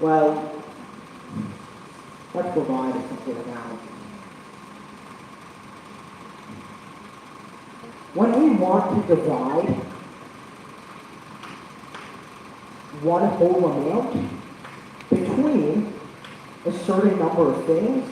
Well, let's provide a simple analogy. When we want to divide one whole amount between a certain number of things,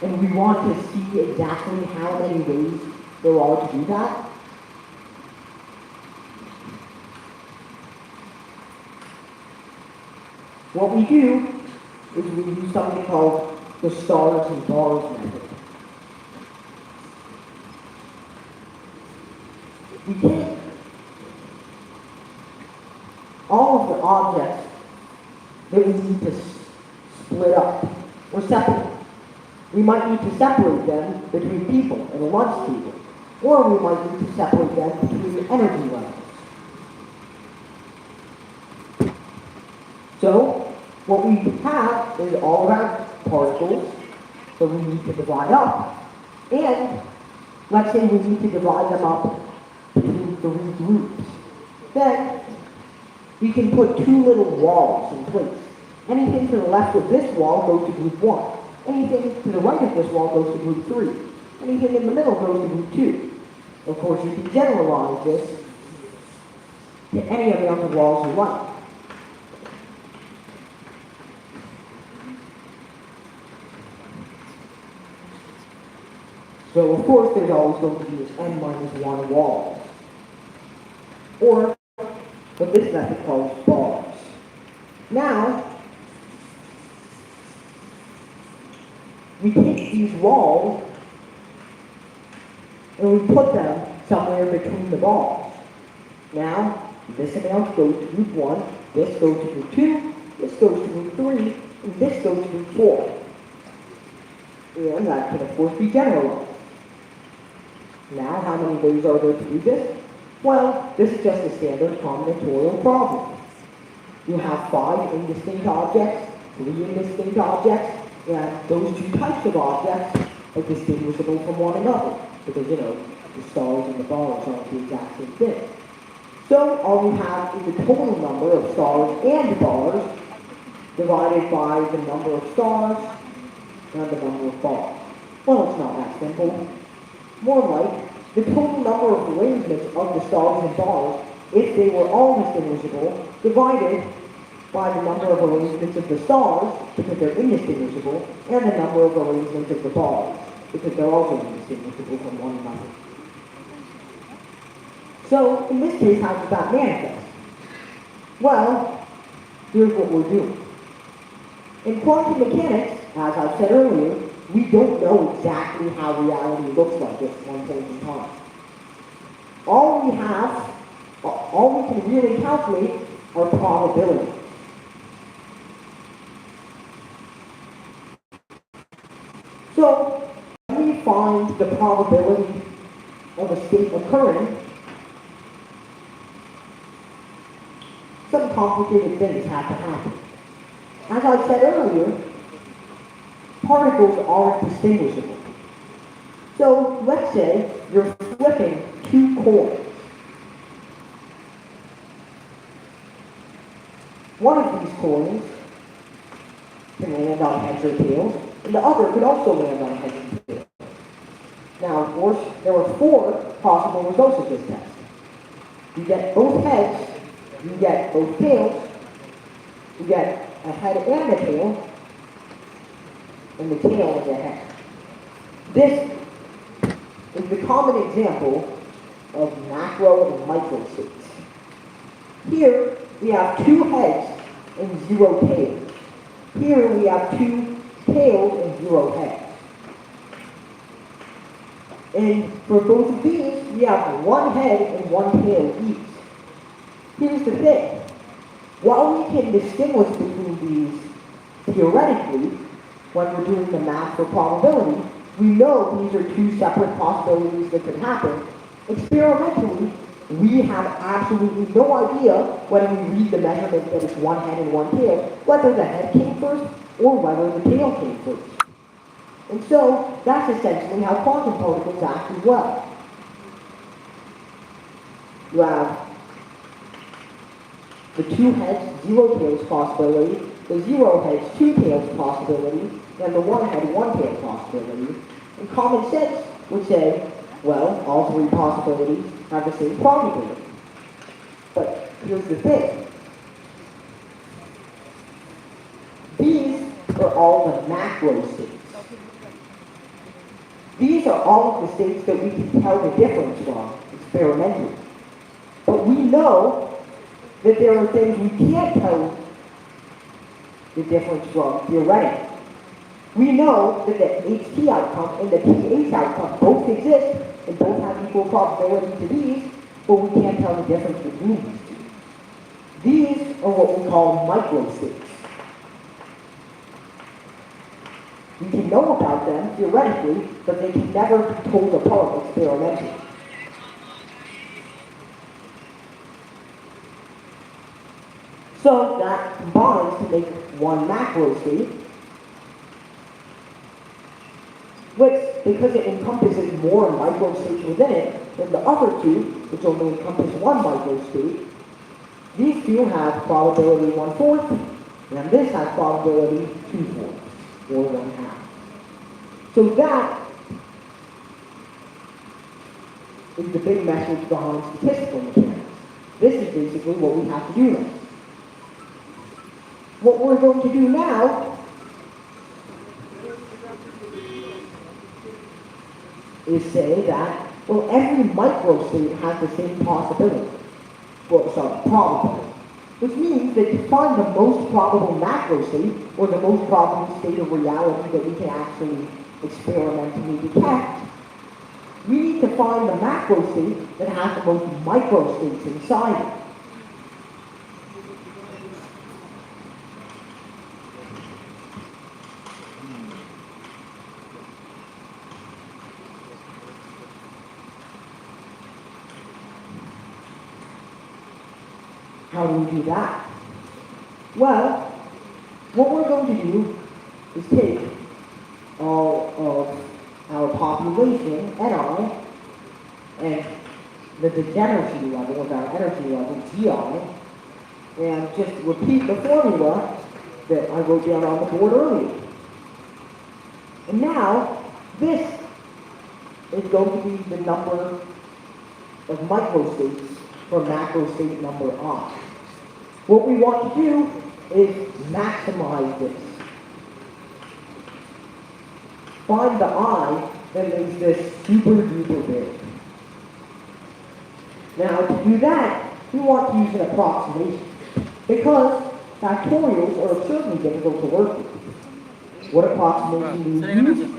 and we want to see exactly how many ways there are to do that, what we do is we use something called the stars and bars method. We take all of the objects that we need to split up or separate. We might need to separate them between people at a lunch table, or we might need to separate them between energy levels. So, what we have is all of our particles that we need to divide up, and let's say we need to divide them up between 3 groups. Then, we can put 2 little walls in place. Anything to the left of this wall goes to group 1. Anything to the right of this wall goes to group 3. Anything in the middle goes to group 2. Of course, you can generalize this to any amount of walls you like. So, of course, there's always going to be this n-1 wall, or what this method calls bars. Now, we take these walls and we put them somewhere between the bars. Now, this amount goes to group 1, this goes to group 2, this goes to group 3, and this goes to group 4. And that can, of course, be generalized. Now, how many ways are there to do this? Well, this is just a standard combinatorial problem. You have 5 indistinct objects, 3 indistinct objects, and those 2 types of objects are distinguishable from one another, because, the stars and the bars aren't the exact same thing. So, all we have is the total number of stars and bars divided by the number of stars and the number of bars. Well, it's not that simple. More like the total number of arrangements of the stars and bars, if they were all distinguishable, divided by the number of arrangements of the stars, because they're indistinguishable, and the number of arrangements of the bars, because they're also indistinguishable from one another. So, in this case, how does that manifest? Well, here's what we're doing. In quantum mechanics, as I said earlier, we don't know exactly how reality looks like at one point in time. All we can really calculate are probabilities. So, when we find the probability of a state occurring, some complicated things have to happen. As I said earlier, particles aren't distinguishable. So, let's say you're flipping 2 coins. One of these coins can land on heads or tails, and the other could also land on heads and tails. Now, of course, there are 4 possible results of this test. You get both heads, you get both tails, you get a head and a tail, and the tail is a head. This is the common example of macro and micro states. Here, we have 2 heads and 0 tails. Here, we have 2 tails and 0 heads. And for both of these, we have 1 head and 1 tail each. Here's the thing. While we can distinguish between these theoretically, when we're doing the math for probability, we know these are 2 separate possibilities that could happen. Experimentally, we have absolutely no idea when we read the measurement that it's 1 head and 1 tail, whether the head came first or whether the tail came first. And so, that's essentially how quantum particles act as well. You have the 2 heads, 0 tails possibility, the 0 heads, 2 tails possibility, and the 1 head, 1 tail possibility. And common sense would say, well, all 3 possibilities have the same probability. But here's the thing. These are all the macro states. These are all of the states that we can tell the difference from experimentally. But we know that there are things we can't tell the difference from theoretically. We know that the HT outcome and the pH outcome both exist and both have equal probability to these, but we can't tell the difference between these two. These are what we call microstates. We can know about them theoretically, but they can never be told apart experimentally. So that combines to make one macro state, which, because it encompasses more micro states within it than the other two, which only encompass one micro state, these two have probability 1/4, and this has probability 2/4, or 1/2. So that is the big message behind statistical mechanics. This is basically what we have to do now. What we're going to do now is say that, well, every microstate has the same possibility, probability. Which means that to find the most probable macrostate, or the most probable state of reality that we can actually experimentally detect, we need to find the macrostate that has the most microstates inside it. How do we do that? Well, what we're going to do is take all of our population, NI, and the degeneracy level of our energy level, GI, and just repeat the formula that I wrote down on the board earlier. And now, this is going to be the number of microstates for macrostate number I. What we want to do is maximize this. Find the I that makes this super duper big. Now, to do that, we want to use an approximation, because factorials are absurdly difficult to work with. What approximation do we use?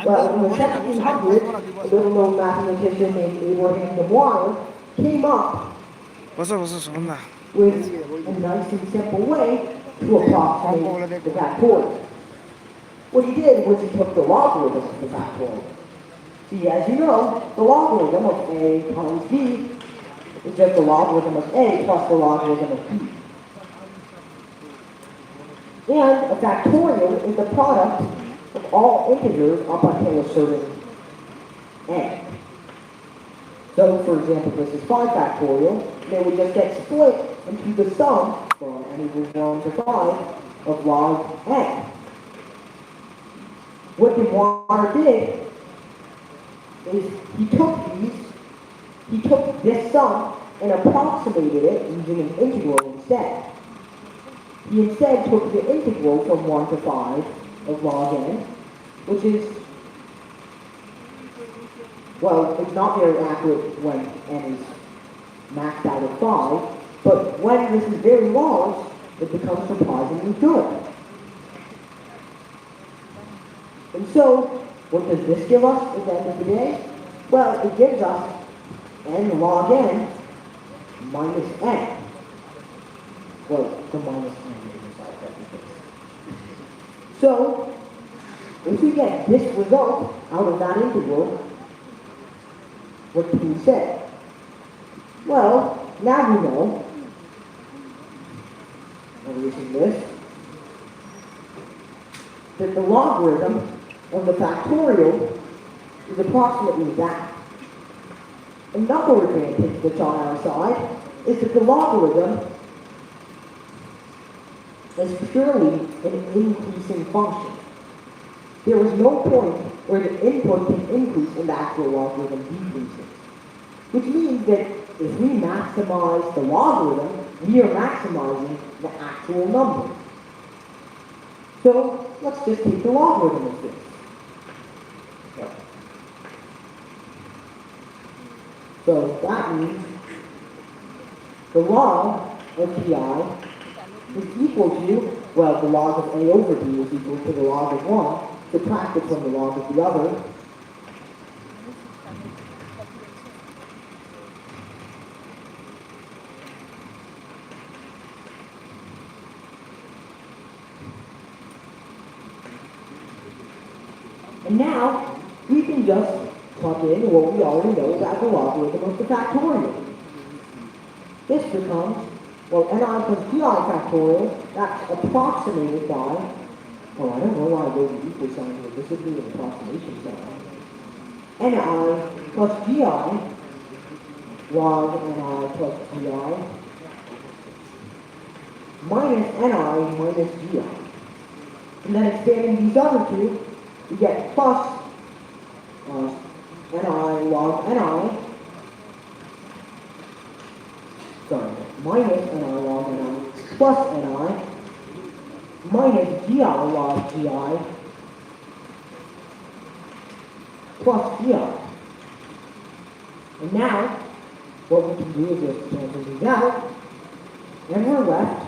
Well, in the 1700s, a little known mathematician named Abraham Dwyer came up with a nice and simple way to approximate the factorial. What he did was he took the logarithm of the factorial. See, as you know, the logarithm of a times b is just the logarithm of a plus the logarithm of b. And a factorial is the product of all integers up until a certain n. So, for example, this is 5 factorial. They would just get split into the sum from n equals 1 to 5 of log n. What Dwyer did is he took this sum and approximated it using an integral instead. He instead took the integral from 1 to 5 of log n, which is, well, it's not very accurate when n is maxed out at 5, but when this is very large, it becomes surprisingly good. And so, what does this give us at the end of the day? Well, it gives us n log n minus n. Well, the minus n is inside everything. So, if we get this result out of that integral, what can we say? Well, now we know, erasing this, that the logarithm of the factorial is approximately that. Another advantage that's on our side is that the logarithm is purely an increasing function. There is no point where the input can increase and the actual logarithm decreases. Which means that if we maximize the logarithm, we are maximizing the actual number. So let's just take the logarithm of this. So that means the log of pi is equal to, well, the log of a over b is equal to the log of 1, subtracted from the log of the other. And now, we can just plug in what we already know about the logarithm of the factorial. This becomes, well, ni plus pi factorial, that's approximated by, oh, I don't know why I wrote an equal sign here, this would be an approximation sign. Ni plus gi log ni plus gi minus ni minus gi. And then expanding these other two, we get plus ni log ni, sorry, minus ni log ni plus ni minus gi log gi plus gi. And now, what we can do is just cancel these out, and we're left